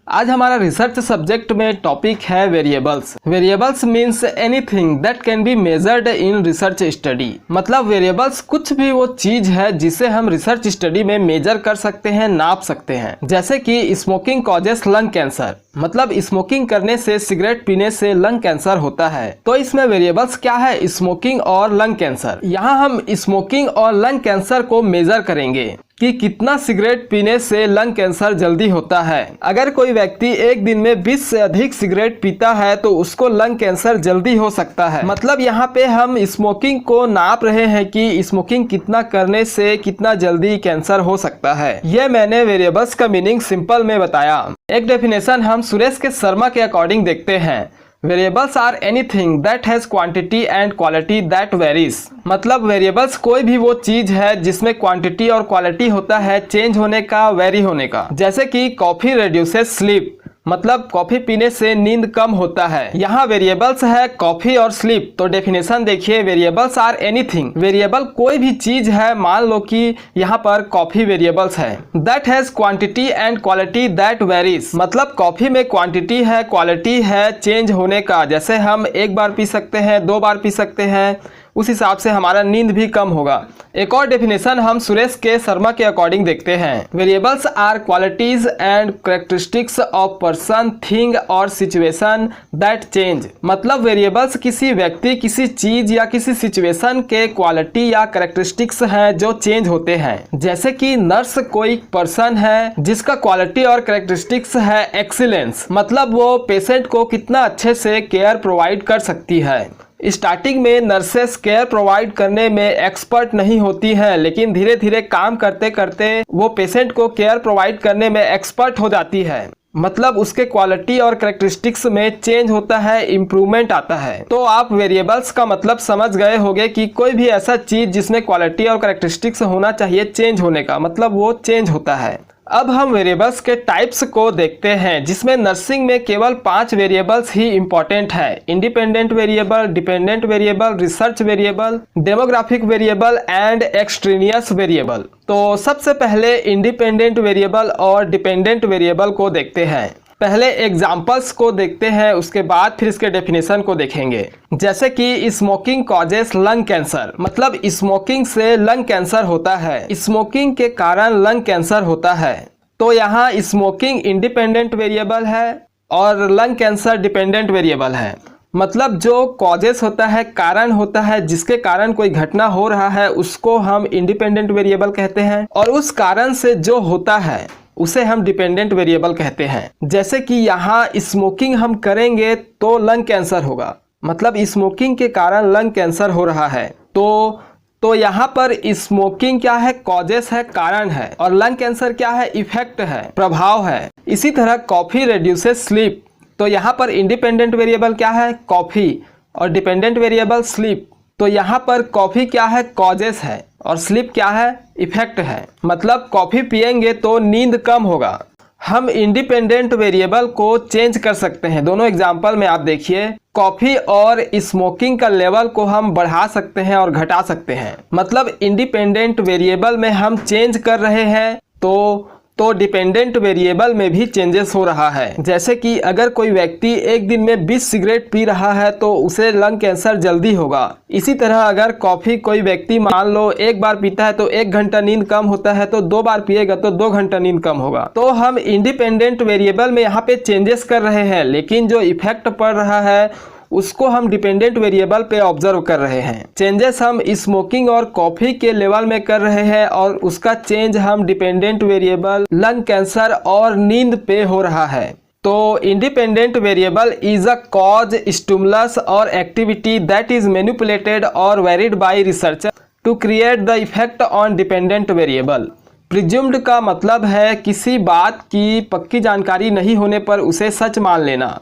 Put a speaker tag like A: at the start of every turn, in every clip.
A: आज हमारा research subject में टॉपिक है variables. Variables means anything that can be measured in research study. मतलब वेरिएबल्स कुछ भी वो चीज है जिसे हम रिसर्च स्टडी में मेजर कर सकते हैं, नाप सकते हैं। जैसे कि स्मोकिंग कॉजेस लंग कैंसर, मतलब स्मोकिंग करने से, सिगरेट पीने से लंग कैंसर होता है। तो इसमें वेरिएबल्स क्या है? स्मोकिंग और लंग कैंसर। यहाँ हम स्मोकिंग और लंग कैंसर को मेजर करेंगे कि कितना सिगरेट पीने से लंग कैंसर जल्दी होता है। अगर कोई व्यक्ति एक दिन में 20 से अधिक सिगरेट पीता है तो उसको लंग कैंसर जल्दी हो सकता है। मतलब यहाँ पे हम स्मोकिंग को नाप रहे हैं कि स्मोकिंग कितना करने से कितना जल्दी कैंसर हो सकता है। यह मैंने वेरिएबल्स का मीनिंग सिंपल में बताया। एक डेफिनेशन हम सुरेश के शर्मा के अकॉर्डिंग देखते हैं। Variables are anything that has quantity and quality that varies. मतलब वेरिएबल्स कोई भी वो चीज है जिसमें क्वांटिटी और क्वालिटी होता है चेंज होने का, वेरी होने का। जैसे कि कॉफी रिड्यूसेस स्लीप, मतलब कॉफी पीने से नींद कम होता है। यहाँ वेरिएबल्स है कॉफी और स्लीप। तो डेफिनेशन देखिए, वेरिएबल्स आर एनीथिंग। वेरिएबल कोई भी चीज है, मान लो कि यहाँ पर कॉफी वेरिएबल्स है। That has quantity and quality that varies, मतलब कॉफी में क्वांटिटी है, क्वालिटी है चेंज होने का। जैसे हम एक बार पी सकते हैं, 2 बार पी सकते हैं, उस हिसाब से हमारा नींद भी कम होगा। एक और डेफिनेशन हम सुरेश के शर्मा के अकॉर्डिंग देखते हैं। Variables are qualities and characteristics of person, thing और सिचुएशन दैट चेंज। मतलब वेरिएबल्स किसी व्यक्ति, किसी चीज या किसी सिचुएशन के क्वालिटी या कैरेक्टरिस्टिक्स हैं जो चेंज होते हैं। जैसे कि नर्स कोई पर्सन है जिसका क्वालिटी और कैरेक्टरिस्टिक्स है एक्सीलेंस, मतलब वो पेशेंट को कितना अच्छे से केयर प्रोवाइड कर सकती है। स्टार्टिंग में नर्सेस केयर प्रोवाइड करने में एक्सपर्ट नहीं होती हैं, लेकिन धीरे धीरे काम करते करते वो पेशेंट को केयर प्रोवाइड करने में एक्सपर्ट हो जाती है। मतलब उसके क्वालिटी और कैरेक्टरिस्टिक्स में चेंज होता है, इम्प्रूवमेंट आता है। तो आप वेरिएबल्स का मतलब समझ गए होंगे कि कोई भी ऐसा चीज जिसमें क्वालिटी और कैरेक्टरिस्टिक्स होना चाहिए चेंज होने का, मतलब वो चेंज होता है। अब हम वेरिएबल्स के टाइप्स को देखते हैं, जिसमें नर्सिंग में केवल 5 वेरिएबल्स ही इंपॉर्टेंट है। Independent variable, dependent variable, research variable, demographic variable and extraneous variable. तो सबसे पहले इंडिपेंडेंट वेरिएबल और डिपेंडेंट वेरिएबल को देखते हैं। पहले एग्जाम्पल्स को देखते हैं, उसके बाद फिर इसके डेफिनेशन को देखेंगे। जैसे कि स्मोकिंग कॉजेस लंग कैंसर, मतलब स्मोकिंग से लंग कैंसर होता है, स्मोकिंग के कारण लंग कैंसर होता है। तो यहाँ स्मोकिंग इंडिपेंडेंट वेरिएबल है और लंग कैंसर डिपेंडेंट वेरिएबल है। मतलब जो कॉजेस होता है, कारण होता है, जिसके कारण कोई घटना हो रहा है, उसको हम इंडिपेंडेंट वेरिएबल कहते हैं, और उस कारण से जो होता है उसे हम डिपेंडेंट वेरिएबल कहते हैं। जैसे कि यहाँ स्मोकिंग हम करेंगे तो लंग कैंसर होगा, मतलब स्मोकिंग के कारण लंग कैंसर हो रहा है। तो यहाँ पर स्मोकिंग क्या है? कॉजेस है, कारण है, और लंग कैंसर क्या है? इफेक्ट है, प्रभाव है। इसी तरह कॉफी रिड्यूसेस स्लीप, तो यहाँ पर इंडिपेंडेंट वेरिएबल क्या है? कॉफी, और डिपेंडेंट वेरिएबल स्लीप। तो यहाँ पर कॉफी क्या है? कॉजेस है, और स्लीप क्या है? इफेक्ट है। मतलब कॉफी पिएंगे तो नींद कम होगा। हम इंडिपेंडेंट वेरिएबल को चेंज कर सकते हैं। दोनों एग्जांपल में आप देखिए, कॉफी और स्मोकिंग का लेवल को हम बढ़ा सकते हैं और घटा सकते हैं। मतलब इंडिपेंडेंट वेरिएबल में हम चेंज कर रहे हैं तो डिपेंडेंट वेरिएबल में भी चेंजेस हो रहा है। जैसे कि अगर कोई व्यक्ति एक दिन में 20 सिगरेट पी रहा है तो उसे लंग कैंसर जल्दी होगा। इसी तरह अगर कॉफी कोई व्यक्ति मान लो 1 बार पीता है तो 1 घंटा नींद कम होता है, तो 2 बार पिएगा तो 2 घंटा नींद कम होगा। तो हम इंडिपेंडेंट वेरिएबल में यहाँ पे चेंजेस कर रहे हैं, लेकिन जो इफेक्ट पड़ रहा है उसको हम डिपेंडेंट वेरिएबल पे ऑब्जर्व कर रहे हैं। चेंजेस हम स्मोकिंग और कॉफी के लेवल में कर रहे हैं, और उसका चेंज हम डिपेंडेंट वेरिएबल लंग कैंसर और नींद पे हो रहा है। तो independent variable is a cause, stimulus और एक्टिविटी दैट इज मैनिपुलेटेड और varied by researcher to create the effect on dependent variable. Presumed का मतलब है किसी बात की पक्की जानकारी नहीं होने पर उसे सच मान लेना।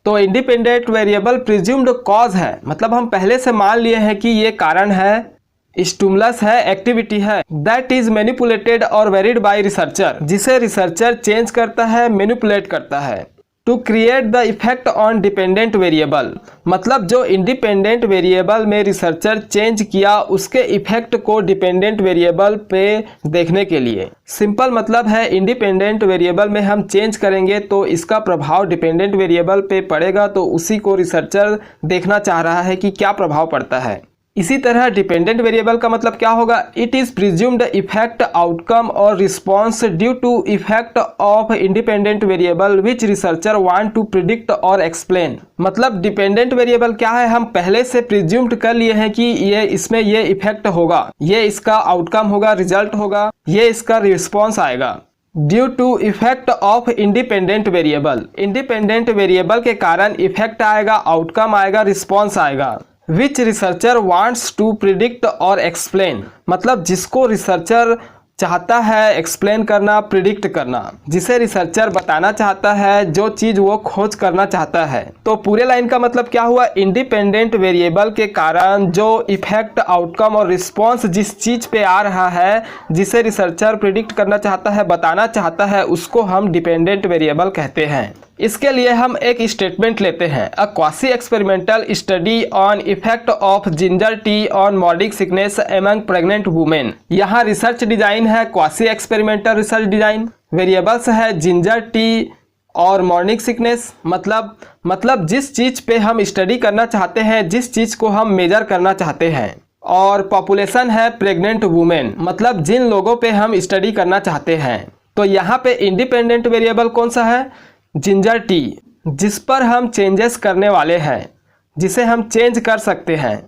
A: तो इंडिपेंडेंट वेरिएबल प्रिज्यूम्ड कॉज है, मतलब हम पहले से मान लिए हैं कि ये कारण है, स्टिमुलस है, एक्टिविटी है, दैट इज मैनिपुलेटेड और वेरिड बाय रिसर्चर, जिसे रिसर्चर चेंज करता है, मैनिपुलेट करता है। To create the effect on dependent variable, मतलब जो इंडिपेंडेंट वेरिएबल में रिसर्चर चेंज किया उसके इफेक्ट को डिपेंडेंट वेरिएबल पे देखने के लिए। सिंपल मतलब है इंडिपेंडेंट वेरिएबल में हम चेंज करेंगे तो इसका प्रभाव डिपेंडेंट वेरिएबल पे पड़ेगा, तो उसी को रिसर्चर देखना चाह रहा है कि क्या प्रभाव पड़ता है। इसी तरह डिपेंडेंट वेरिएबल का मतलब क्या होगा, it is presumed effect outcome और response due to effect of independent variable which researcher want to predict और एक्सप्लेन। मतलब डिपेंडेंट वेरिएबल क्या है, हम पहले से प्रिज्यूम्ड कर लिए हैं कि ये इसमें ये इफेक्ट होगा, ये इसका आउटकम होगा, रिजल्ट होगा, ये इसका रिस्पॉन्स आएगा। Due to effect of independent variable, independent variable के कारण इफेक्ट आएगा, आउटकम आएगा, रिस्पॉन्स आएगा। Which researcher wants to predict और एक्सप्लेन, मतलब जिसको रिसर्चर चाहता है एक्सप्लेन करना, प्रिडिक्ट करना, जिसे रिसर्चर बताना चाहता है जो चीज वो खोज करना चाहता है। तो पूरे लाइन का मतलब क्या हुआ, इंडिपेंडेंट वेरिएबल के कारण जो इफेक्ट, आउटकम और रिस्पॉन्स जिस चीज पे आ रहा है, जिसे रिसर्चर प्रिडिक्ट करना चाहता है, बताना चाहता है, उसको हम डिपेंडेंट वेरिएबल कहते हैं। इसके लिए हम एक स्टेटमेंट लेते हैं, a quasi experimental study on effect of ginger tea on morning sickness among pregnant women. यहाँ रिसर्च डिजाइन है quasi experimental research design, variables है जिंजर टी और मॉर्निंग सिकनेस। मतलब जिस चीज पे हम स्टडी करना चाहते हैं, जिस चीज को हम मेजर करना चाहते हैं, और पॉपुलेशन है प्रेग्नेंट वुमेन, मतलब जिन लोगों पे हम स्टडी करना चाहते हैं। तो यहाँ पे इंडिपेंडेंट वेरिएबल कौन सा है, जिंजर टी, जिस पर हम चेंजेस करने वाले हैं, जिसे हम चेंज कर सकते हैं।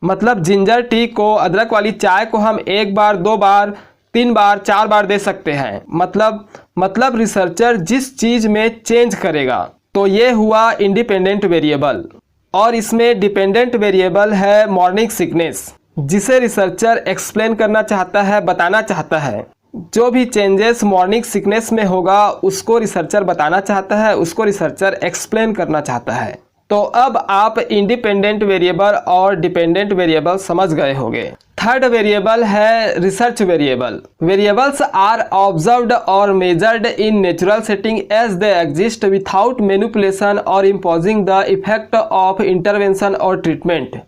A: मतलब जिंजर टी को, अदरक वाली चाय को हम 1 बार, 2 बार, 3 बार, 4 बार दे सकते हैं। मतलब रिसर्चर जिस चीज में चेंज करेगा। तो ये हुआ इंडिपेंडेंट वेरिएबल। और इसमें डिपेंडेंट वेरिएबल है मॉर्निंग सिकनेस, जिसे रिसर्चर एक्सप्लेन करना चाहता है, बताना चाहता है। जो भी चेंजेस मॉर्निंग सिकनेस में होगा उसको रिसर्चर बताना चाहता है, उसको रिसर्चर एक्सप्लेन करना चाहता है। तो अब आप इंडिपेंडेंट वेरिएबल और डिपेंडेंट वेरिएबल समझ गए होंगे। थर्ड वेरिएबल है research variable. Variables are observed और measured in natural setting as they exist without manipulation और imposing the effect of intervention और treatment.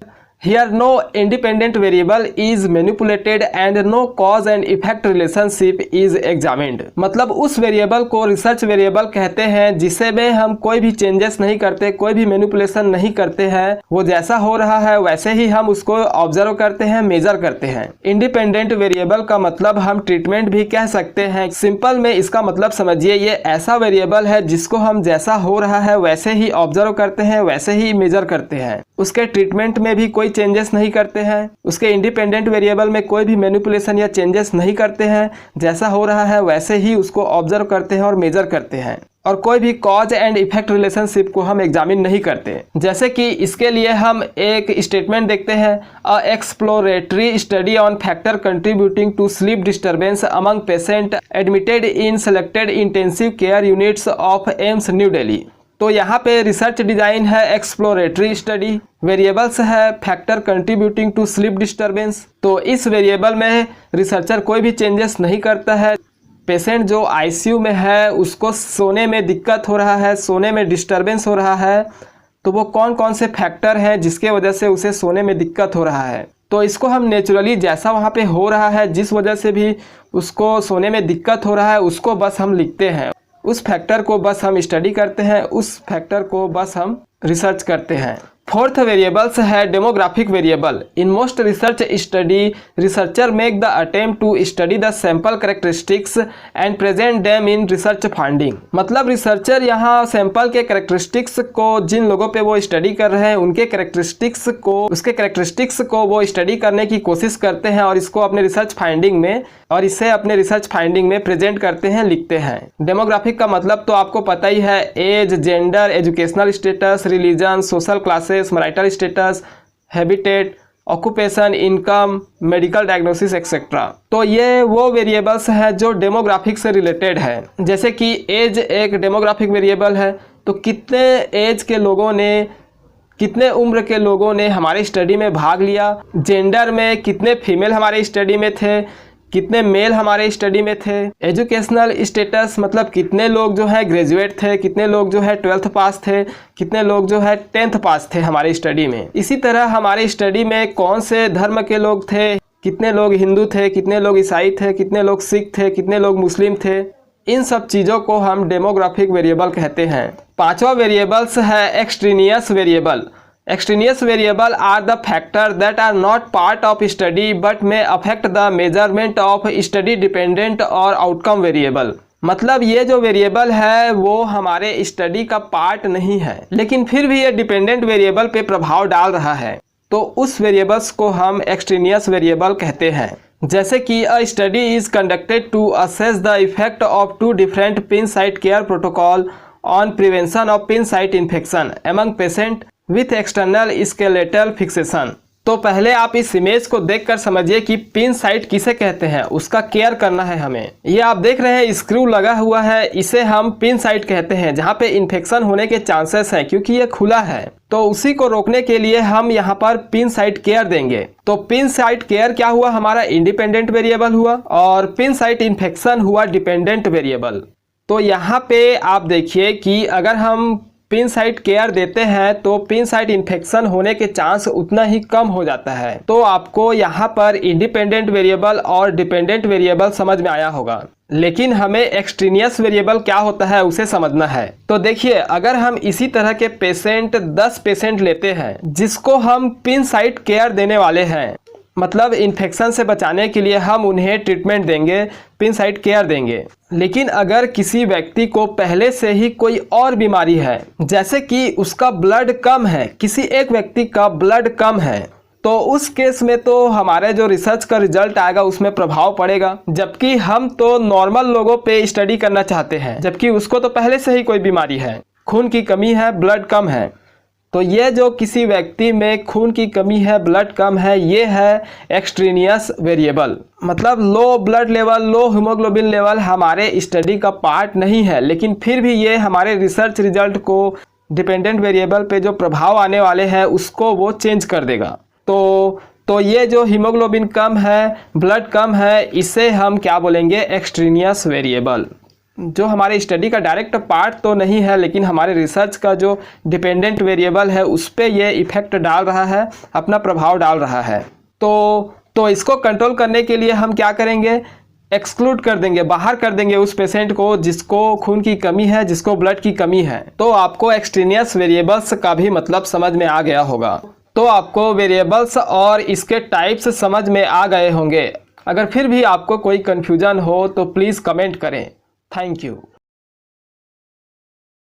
A: Here no independent variable is manipulated and no cause and effect relationship is examined। मतलब उस variable को research variable कहते हैं जिसे में हम कोई भी चेंजेस नहीं करते, कोई भी मैनिपुलेशन नहीं करते हैं, वो जैसा हो रहा है वैसे ही हम उसको ऑब्जर्व करते हैं, मेजर करते हैं। इंडिपेंडेंट वेरिएबल का मतलब हम ट्रीटमेंट भी कह सकते हैं। सिंपल में इसका मतलब समझिए, ये ऐसा वेरिएबल है जिसको हम जैसा हो रहा है वैसे ही ऑब्जर्व करते हैं, वैसे ही मेजर करते हैं। उसके ट्रीटमेंट में भी कोई चेंजेस नहीं करते हैं, उसके इंडिपेंडेंट वेरिएबल में कोई भी मैनिपुलेशन या चेंजेस नहीं करते हैं, जैसा हो रहा है वैसे ही उसको ऑब्जर्व करते हैं और मेजर करते हैं। और कोई भी कॉज एंड इफेक्ट रिलेशनशिप को हम एग्जामिन नहीं करते। जैसे कि इसके लिए हम एक स्टेटमेंट देखते हैं, a exploratory study on factor contributing to sleep disturbance among patient admitted in selected intensive care units of AIIMS New Delhi. तो यहाँ पे रिसर्च डिजाइन है एक्सप्लोरेटरी स्टडी, वेरिएबल्स है factor contributing to sleep disturbance. तो इस वेरिएबल में रिसर्चर कोई भी चेंजेस नहीं करता है। पेशेंट जो आईसीयू में है उसको सोने में दिक्कत हो रहा है, सोने में डिस्टर्बेंस हो रहा है, तो वो कौन कौन से फैक्टर हैं जिसके वजह से उसे सोने में दिक्कत हो रहा है। तो इसको हम नेचुरली जैसा वहाँ पे हो रहा है, जिस वजह से भी उसको सोने में दिक्कत हो रहा है, उसको बस हम लिखते हैं, उस फैक्टर को बस हम स्टडी करते हैं, उस फैक्टर को बस हम रिसर्च करते हैं। फोर्थ वेरिएबल्स है demographic variable. In most research study researcher make the attempt to study the sample characteristics and present them in research finding. मतलब रिसर्चर यहाँ सैंपल के कैरेक्टरिस्टिक्स को, जिन लोगों पे वो स्टडी कर रहे हैं उनके कैरेक्टरिस्टिक्स को, उसके कैरेक्टरिस्टिक्स को वो स्टडी करने की कोशिश करते हैं और इसको अपने रिसर्च फाइंडिंग में, और इसे अपने रिसर्च फाइंडिंग में प्रेजेंट करते हैं, लिखते हैं। डेमोग्राफिक का मतलब तो आपको पता ही है, age, gender, educational status, religion, social classes, marital status, habitat, occupation, income, medical diagnosis etcetera. तो ये वो वेरिएबल्स हैं जो डेमोग्राफिक से रिलेटेड है। जैसे कि एज एक डेमोग्राफिक वेरिएबल है, तो कितने एज के लोगों ने, कितने उम्र के लोगों ने हमारे स्टडी में भाग लिया। जेंडर में कितने फीमेल हमारे स्टडी में थे, कितने मेल हमारे स्टडी में थे। एजुकेशनल स्टेटस मतलब कितने लोग जो है ग्रेजुएट थे, कितने लोग जो है 12th पास थे, कितने लोग जो है 10th पास थे हमारे स्टडी में। इसी तरह हमारे स्टडी में कौन से धर्म के लोग थे, कितने लोग हिंदू थे, कितने लोग ईसाई थे, कितने लोग सिख थे, कितने लोग मुस्लिम थे। इन सब चीज़ों को हम डेमोग्राफिक वेरिएबल कहते हैं। पांचवा वेरिएबल्स है extraneous variable. Extraneous variable are the factors that are not part of study but may affect the measurement of study dependent or outcome variable। मतलब ये जो वेरिएबल है वो हमारे स्टडी का पार्ट नहीं है, लेकिन फिर भी ये डिपेंडेंट वेरिएबल पे प्रभाव डाल रहा है, तो उस वेरिएबल्स को हम एक्सट्रेनियस वेरिएबल कहते हैं। जैसे कि a study is conducted to assess the effect of two different pin site care protocol on prevention of pin site infection among patient with external skeletal fixation. तो पहले आप इस इमेज को देखकर समझिए कि पिन साइट किसे कहते हैं, उसका केयर करना है हमें। ये आप देख रहे हैं स्क्रू लगा हुआ है, इसे हम पिन साइट कहते हैं, जहाँ पे इन्फेक्शन होने के चांसेस हैं क्योंकि ये खुला है। तो उसी को रोकने के लिए हम यहाँ पर पिन साइट केयर देंगे। तो पिन साइट केयर क्या हुआ, हमारा इंडिपेंडेंट वेरिएबल हुआ, और पिन साइट इन्फेक्शन हुआ डिपेंडेंट वेरिएबल। तो यहाँ पे आप देखिए कि अगर हम पिन साइट केयर देते हैं तो पिन साइट इन्फेक्शन होने के चांस उतना ही कम हो जाता है। तो आपको यहाँ पर इंडिपेंडेंट वेरिएबल और डिपेंडेंट वेरिएबल समझ में आया होगा, लेकिन हमें एक्सट्रेनियस वेरिएबल क्या होता है उसे समझना है। तो देखिए, अगर हम इसी तरह के पेशेंट 10 पेशेंट लेते हैं जिसको हम पिन साइट केयर देने वाले हैं, मतलब इन्फेक्शन से बचाने के लिए हम उन्हें ट्रीटमेंट देंगे, पिन साइट केयर देंगे। लेकिन अगर किसी व्यक्ति को पहले से ही कोई और बीमारी है, जैसे कि उसका ब्लड कम है, किसी एक व्यक्ति का ब्लड कम है, तो उस केस में तो हमारे जो रिसर्च का रिजल्ट आएगा उसमें प्रभाव पड़ेगा। जबकि हम तो नॉर्मल लोगों पे स्टडी करना चाहते हैं, जबकि उसको तो पहले से ही कोई बीमारी है, खून की कमी है, ब्लड कम है। तो ये जो किसी व्यक्ति में खून की कमी है, ब्लड कम है, ये है एक्सट्रेनियस वेरिएबल। मतलब लो ब्लड लेवल, लो हीमोग्लोबिन लेवल हमारे स्टडी का पार्ट नहीं है, लेकिन फिर भी ये हमारे रिसर्च रिजल्ट को डिपेंडेंट वेरिएबल पे जो प्रभाव आने वाले हैं उसको वो चेंज कर देगा। तो ये जो हीमोग्लोबिन कम है, ब्लड कम है, इसे हम क्या बोलेंगे, एक्सट्रेनियस वेरिएबल। जो हमारे स्टडी का डायरेक्ट पार्ट तो नहीं है, लेकिन हमारे रिसर्च का जो डिपेंडेंट वेरिएबल है उस पर ये इफेक्ट डाल रहा है, अपना प्रभाव डाल रहा है। तो इसको कंट्रोल करने के लिए हम क्या करेंगे, एक्सक्लूड कर देंगे, बाहर कर देंगे उस पेशेंट को जिसको खून की कमी है, जिसको ब्लड की कमी है। तो आपको एक्सट्रेनियस वेरिएबल्स का भी मतलब समझ में आ गया होगा। तो आपको वेरिएबल्स और इसके टाइप्स समझ में आ गए होंगे। अगर फिर भी आपको कोई कन्फ्यूजन हो तो प्लीज़ कमेंट करें। Thank you.